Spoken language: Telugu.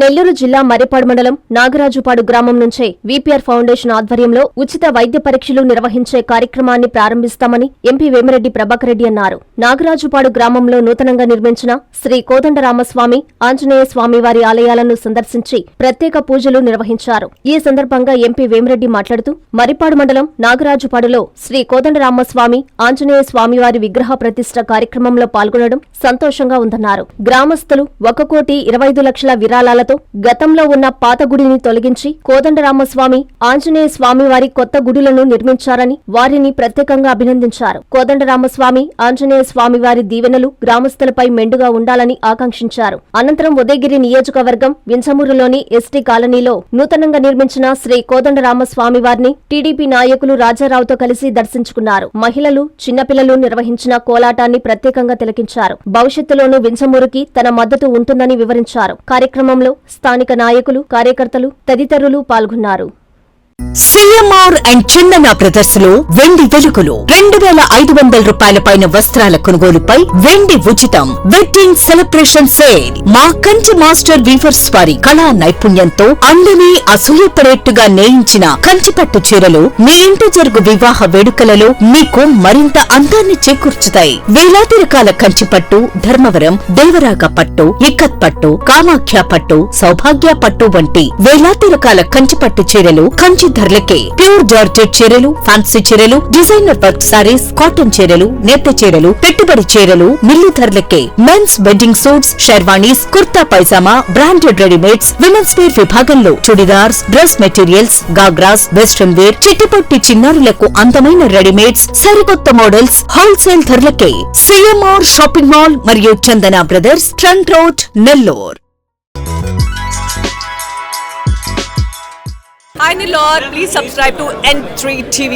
నెల్లూరు జిల్లా మర్రిపాడు మండలం నాగరాజుపాడు గ్రామం నుంచే వీపీఆర్ ఫౌండేషన్ ఆధ్వర్యంలో ఉచిత వైద్య పరీక్షలు నిర్వహించే కార్యక్రమాన్ని ప్రారంభిస్తామని ఎంపీ వేమిరెడ్డి ప్రభాకర్ రెడ్డి అన్నారు. నాగరాజుపాడు గ్రామంలో నూతనంగా నిర్మించిన శ్రీ కోదండరామస్వామి, ఆంజనేయ స్వామివారి ఆలయాలను సందర్శించి ప్రత్యేక పూజలు నిర్వహించారు. ఈ సందర్భంగా ఎంపీ వేమిరెడ్డి మాట్లాడుతూ మర్రిపాడు మండలం నాగరాజుపాడులో శ్రీ కోదండరామస్వామి, ఆంజనేయ స్వామివారి విగ్రహ ప్రతిష్ఠ కార్యక్రమంలో పాల్గొనడం సంతోషంగా ఉందన్నారు. గ్రామస్తులు 1,25,00,000 విరాళాలతో గతంలో ఉన్న పాత గుడిని తొలగించి కోదండరామస్వామి, ఆంజనేయ స్వామివారి కొత్త గుడులను నిర్మించారని వారిని ప్రత్యేకంగా అభినందించారు. కోదండరామస్వామి, ఆంజనేయ స్వామివారి దీవెనలు గ్రామస్తులపై మెండుగా ఉండాలని ఆకాంక్షించారు. అనంతరం ఉదయగిరి నియోజకవర్గం వింజమూరులోని ఎస్టీ కాలనీలో నూతనంగా నిర్మించిన శ్రీ కోదండరామస్వామివారిని టీడీపీ నాయకులు రాజారావుతో కలిసి దర్శించుకున్నారు. మహిళలు, చిన్నపిల్లలు నిర్వహించిన కోలాటాన్ని ప్రత్యేకంగా తిలకించారు. భవిష్యత్తులోనూ వింజమూరుకి తన మద్దతు ఉంటుందని వివరించారు. కార్యక్రమంలో స్థానిక నాయకులు, కార్యకర్తలు తదితరులు పాల్గొన్నారు. సిఎంఆర్ అండ్ చందన బ్రదర్స్ లో వెండి వెలుగులు 2,500 రూపాయల పైన వస్త్రాల కొనుగోలుపై వెండి ఉచితం. Wedding celebration sale. మా కంచి మాస్టర్ వీవర్స్ వారి కళా నైపుణ్యంతో అందరినీ అసూయపడేట్టుగా నేయించిన కంచిపట్టు చీరలు మీ ఇంటి జరుగు వివాహ వేడుకలలో మీకు మరింత అందాన్ని చేకూర్చుతాయి. వేలాది రకాల కంచిపట్టు, ధర్మవరం, దేవరాగ పట్టు, ఇక్కత్ పట్టు, కామాఖ్య పట్టు, సౌభాగ్య పట్టు వంటి వేలాది రకాల కంచిపట్టు చీరలు కంచి ధరలకే. ప్యూర్ జార్జెట్ చీరలు, ఫ్యాన్సీ చీరలు, డిజైనర్ వర్క్ సారీస్, కాటన్ చీరలు, నేత చీరలు, పెట్టుబడి చీరలు మిల్లు ధరలకే. Men's wedding suits, sherwanis, kurta pyjama, branded readymades, women's wear విభాగంలో churidars, dress materials, ghagras, western wear, చిట్టిపొట్టి చిన్నారులకు అందమైన రెడీమేడ్స్, సరికొత్త మోడల్స్ హోల్సేల్ ధరలకే. సిఎంఆర్ షాపింగ్ మాల్ మరియు Chandana brothers, trunk road, Nellore. Hi Nilor, please subscribe to N3 TV.